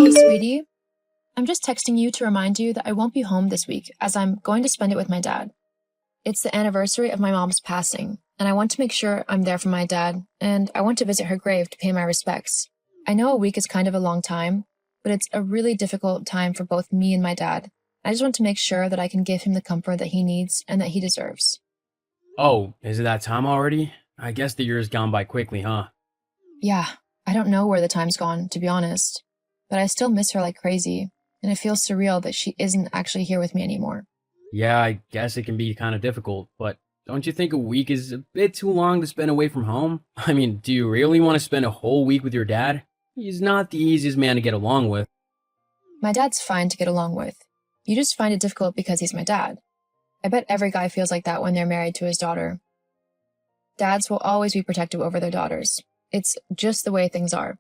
Hey, sweetie. I'm just texting you to remind you that I won't be home this week as I'm going to spend it with my dad. It's the anniversary of my mom's passing, and I want to make sure I'm there for my dad, and I want to visit her grave to pay my respects. I know a week is kind of a long time, but it's a really difficult time for both me and my dad. I just want to make sure that I can give him the comfort that he needs and that he deserves. Oh, is it that time already? I guess the year's gone by quickly, huh? Yeah, I don't know where the time's gone, to be honest, but I still miss her like crazy, and it feels surreal that she isn't actually here with me anymore. Yeah, I guess it can be kind of difficult, but don't you think a week is a bit too long to spend away from home? I mean, do you really want to spend a whole week with your dad? He's not the easiest man to get along with. My dad's fine to get along with. You just find it difficult because he's my dad. I bet every guy feels like that when they're married to his daughter. Dads will always be protective over their daughters. It's just the way things are.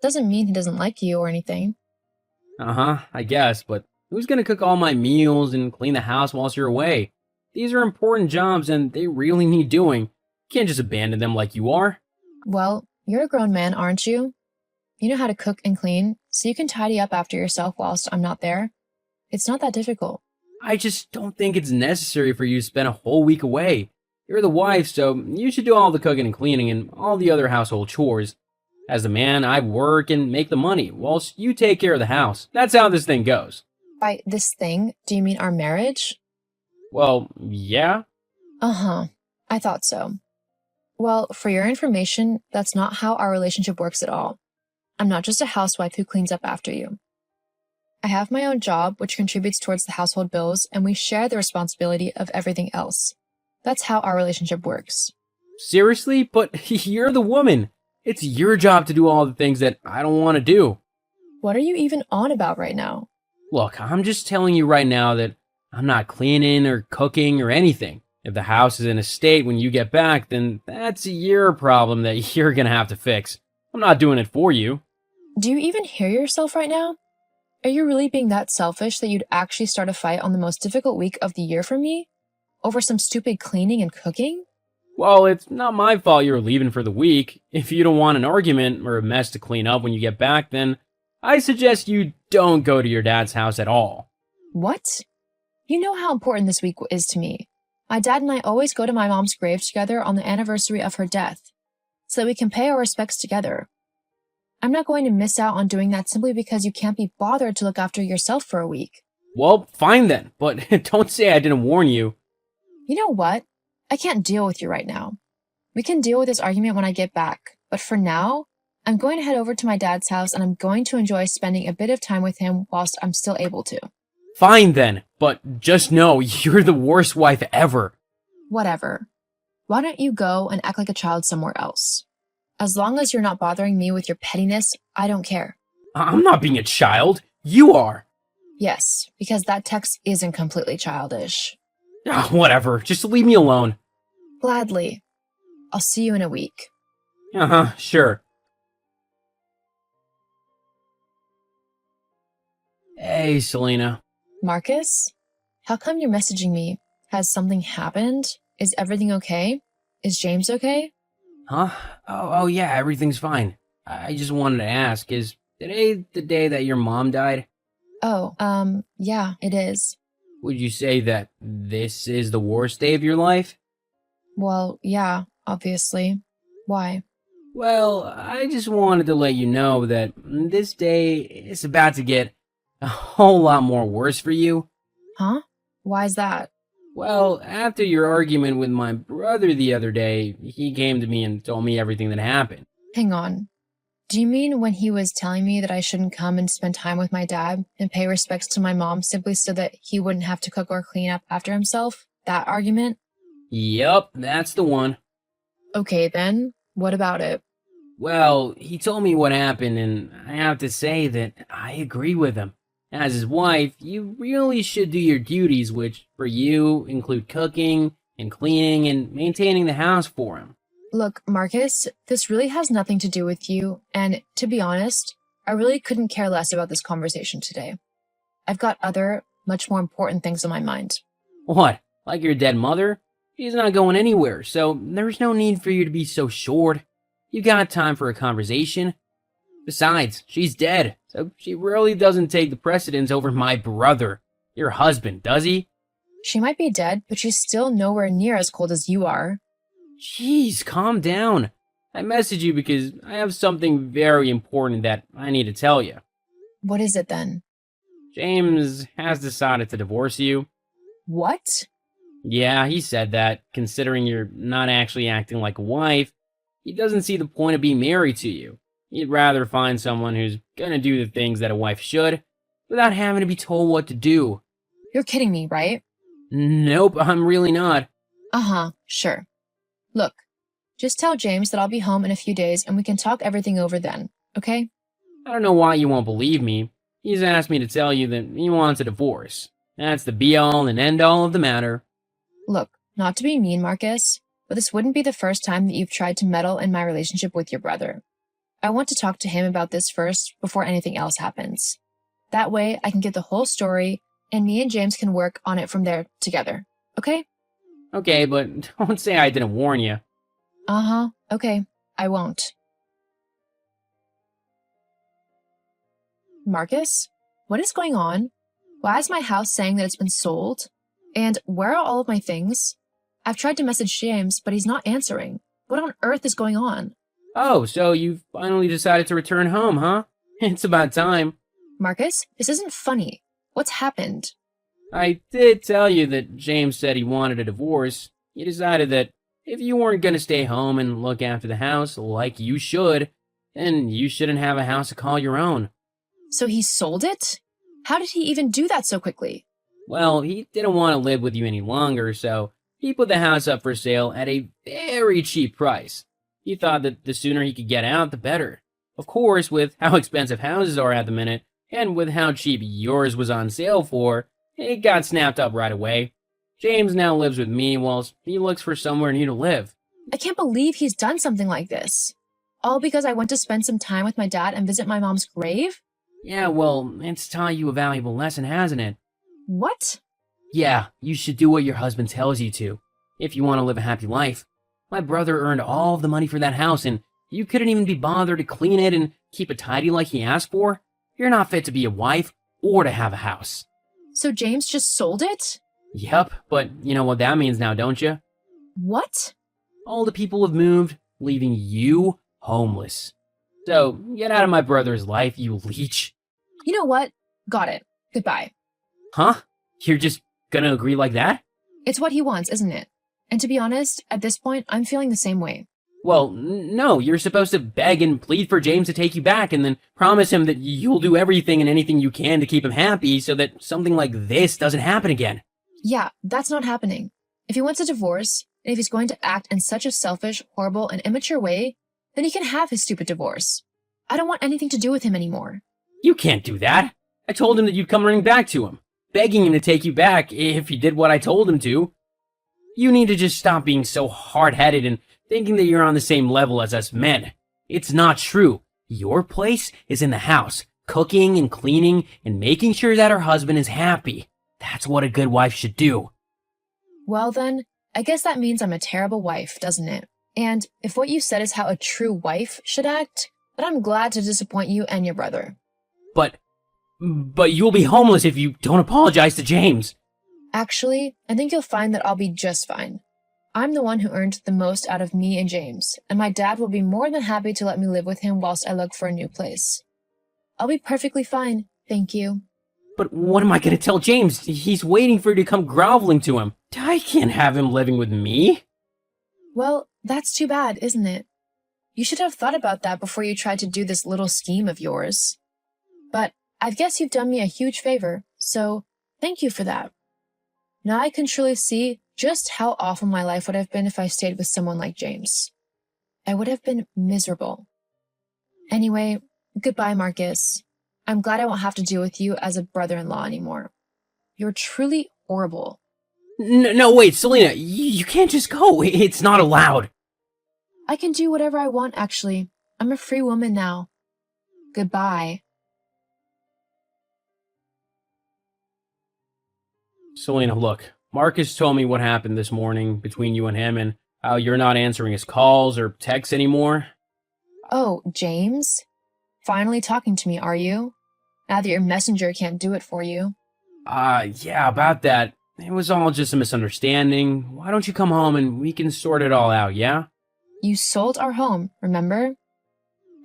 Doesn't mean he doesn't like you or anything. Uh-huh, I guess, but who's gonna cook all my meals and clean the house whilst you're away? These are important jobs and they really need doing. You can't just abandon them like you are. Well, you're a grown man, aren't you? You know how to cook and clean, so you can tidy up after yourself whilst I'm not there. It's not that difficult. I just don't think it's necessary for you to spend a whole week away. You're the wife, so you should do all the cooking and cleaning and all the other household chores. As the man, I work and make the money, whilst you take care of the house. That's how this thing goes. By this thing, do you mean our marriage? Well, yeah. Uh-huh. I thought so. Well, for your information, that's not how our relationship works at all. I'm not just a housewife who cleans up after you. I have my own job, which contributes towards the household bills, and we share the responsibility of everything else. That's how our relationship works. Seriously? But you're the woman. It's your job to do all the things that I don't want to do. What are you even on about right now? Look, I'm just telling you right now that I'm not cleaning or cooking or anything. If the house is in a state when you get back, then that's your problem that you're gonna have to fix. I'm not doing it for you. Do you even hear yourself right now? Are you really being that selfish that you'd actually start a fight on the most difficult week of the year for me? Over some stupid cleaning and cooking? Well, it's not my fault you're leaving for the week. If you don't want an argument or a mess to clean up when you get back, then I suggest you don't go to your dad's house at all. What? You know how important this week is to me. My dad and I always go to my mom's grave together on the anniversary of her death, so that we can pay our respects together. I'm not going to miss out on doing that simply because you can't be bothered to look after yourself for a week. Well, fine then, but don't say I didn't warn you. You know what? I can't deal with you right now. We can deal with this argument when I get back, but for now, I'm going to head over to my dad's house and I'm going to enjoy spending a bit of time with him whilst I'm still able to. Fine then, but just know you're the worst wife ever. Whatever. Why don't you go and act like a child somewhere else? As long as you're not bothering me with your pettiness, I don't care. I'm not being a child. You are. Yes, because that text isn't completely childish. Whatever, just leave me alone. Gladly. I'll see you in a week. Uh-huh, sure. Hey, Selena. Marcus? How come you're messaging me? Has something happened? Is everything okay? Is James okay? Huh? Oh, yeah, everything's fine. I just wanted to ask, is today the day that your mom died? Oh, yeah, it is. Would you say that this is the worst day of your life? Well, yeah, obviously. Why? Well, I just wanted to let you know that this day is about to get a whole lot more worse for you. Huh? Why is that? Well, after your argument with my brother the other day, he came to me and told me everything that happened. Hang on. Do you mean when he was telling me that I shouldn't come and spend time with my dad and pay respects to my mom simply so that he wouldn't have to cook or clean up after himself? That argument? Yup, that's the one. Okay then, what about it? Well, he told me what happened, and I have to say that I agree with him. As his wife, you really should do your duties, which for you include cooking and cleaning and maintaining the house for him. Look, Marcus, this really has nothing to do with you, and to be honest, I really couldn't care less about this conversation today. I've got other, much more important things on my mind. What? Like your dead mother? She's not going anywhere, so there's no need for you to be so short. You got time for a conversation. Besides, she's dead, so she really doesn't take the precedence over my brother, your husband, does he? She might be dead, but she's still nowhere near as cold as you are. Jeez, calm down. I messaged you because I have something very important that I need to tell you. What is it then? James has decided to divorce you. What? Yeah, he said that, considering you're not actually acting like a wife, he doesn't see the point of being married to you. He'd rather find someone who's gonna do the things that a wife should, without having to be told what to do. You're kidding me, right? Nope, I'm really not. Uh-huh, sure. Look, just tell James that I'll be home in a few days and we can talk everything over then, okay? I don't know why you won't believe me. He's asked me to tell you that he wants a divorce. That's the be-all and end-all of the matter. Look, not to be mean, Marcus, but this wouldn't be the first time that you've tried to meddle in my relationship with your brother. I want to talk to him about this first before anything else happens. That way, I can get the whole story, and me and James can work on it from there together, okay? Okay, but don't say I didn't warn you. Uh-huh, okay, I won't. Marcus, what is going on? Why is my house saying that it's been sold? And where are all of my things? I've tried to message James, but he's not answering. What on earth is going on? Oh, so you finally decided to return home, huh? It's about time. Marcus, this isn't funny. What's happened? I did tell you that James said he wanted a divorce. He decided that if you weren't gonna stay home and look after the house like you should, then you shouldn't have a house to call your own. So he sold it? How did he even do that so quickly? Well, he didn't want to live with you any longer, so he put the house up for sale at a very cheap price. He thought that the sooner he could get out, the better. Of course, with how expensive houses are at the minute, and with how cheap yours was on sale for, it got snapped up right away. James now lives with me whilst he looks for somewhere new to live. I can't believe he's done something like this. All because I went to spend some time with my dad and visit my mom's grave? Yeah, well, it's taught you a valuable lesson, hasn't it? What? Yeah, you should do what your husband tells you to, if you want to live a happy life. My brother earned all of the money for that house, and you couldn't even be bothered to clean it and keep it tidy like he asked for? You're not fit to be a wife or to have a house. So James just sold it? Yep, but you know what that means now, don't you? What? All the people have moved, leaving you homeless. So, get out of my brother's life, you leech. You know what? Got it. Goodbye. Huh? You're just gonna agree like that? It's what he wants, isn't it? And to be honest, at this point, I'm feeling the same way. Well, no, you're supposed to beg and plead for James to take you back and then promise him that you'll do everything and anything you can to keep him happy so that something like this doesn't happen again. Yeah, that's not happening. If he wants a divorce, and if he's going to act in such a selfish, horrible, and immature way, then he can have his stupid divorce. I don't want anything to do with him anymore. You can't do that. I told him that you'd come running back to him, begging him to take you back if he did what I told him to. You need to just stop being so hard-headed and thinking that you're on the same level as us men. It's not true. Your place is in the house, cooking and cleaning and making sure that her husband is happy. That's what a good wife should do. Well then, I guess that means I'm a terrible wife, doesn't it? And if what you said is how a true wife should act, then I'm glad to disappoint you and your brother. But you'll be homeless if you don't apologize to James. Actually, I think you'll find that I'll be just fine. I'm the one who earned the most out of me and James, and my dad will be more than happy to let me live with him whilst I look for a new place. I'll be perfectly fine, thank you. But what am I going to tell James? He's waiting for you to come groveling to him. I can't have him living with me. Well, that's too bad, isn't it? You should have thought about that before you tried to do this little scheme of yours. But I guess you've done me a huge favor, so thank you for that. Now I can truly see just how awful my life would have been if I stayed with someone like James. I would have been miserable. Anyway, goodbye, Marcus. I'm glad I won't have to deal with you as a brother-in-law anymore. You're truly horrible. No, wait, Selena, you can't just go. It's not allowed. I can do whatever I want, actually. I'm a free woman now. Goodbye. Selena, look, Marcus told me what happened this morning between you and him and how you're not answering his calls or texts anymore. Oh, James? Finally talking to me, are you? Now that your messenger can't do it for you. Yeah, about that. It was all just a misunderstanding. Why don't you come home and we can sort it all out, yeah? You sold our home, remember?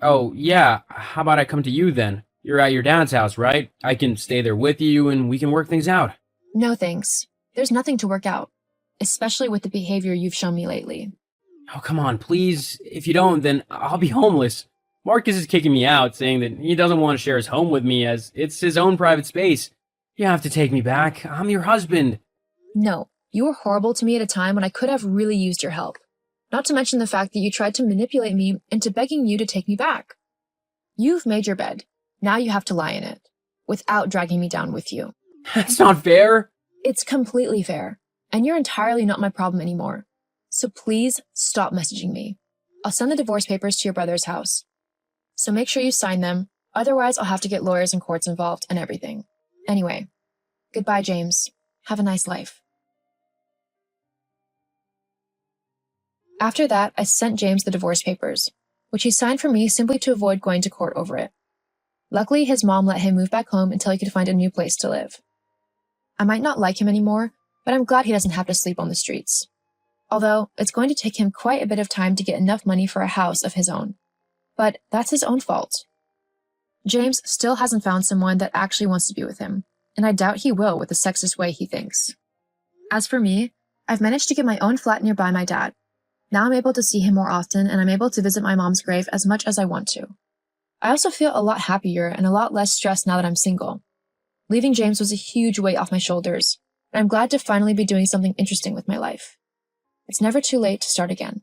Oh, yeah. How about I come to you then? You're at your dad's house, right? I can stay there with you and we can work things out. No thanks. There's nothing to work out, especially with the behavior you've shown me lately. Oh, come on, please. If you don't, then I'll be homeless. Marcus is kicking me out, saying that he doesn't want to share his home with me as it's his own private space. You have to take me back. I'm your husband. No, you were horrible to me at a time when I could have really used your help. Not to mention the fact that you tried to manipulate me into begging you to take me back. You've made your bed. Now you have to lie in it, without dragging me down with you. That's not fair. It's completely fair, and you're entirely not my problem anymore. So please stop messaging me. I'll send the divorce papers to your brother's house. So make sure you sign them, otherwise I'll have to get lawyers and courts involved and everything. Anyway, goodbye, James. Have a nice life. After that, I sent James the divorce papers, which he signed for me simply to avoid going to court over it. Luckily, his mom let him move back home until he could find a new place to live. I might not like him anymore, but I'm glad he doesn't have to sleep on the streets. Although, it's going to take him quite a bit of time to get enough money for a house of his own. But that's his own fault. James still hasn't found someone that actually wants to be with him, and I doubt he will with the sexist way he thinks. As for me, I've managed to get my own flat nearby my dad. Now I'm able to see him more often, and I'm able to visit my mom's grave as much as I want to. I also feel a lot happier and a lot less stressed now that I'm single. Leaving James was a huge weight off my shoulders, and I'm glad to finally be doing something interesting with my life. It's never too late to start again.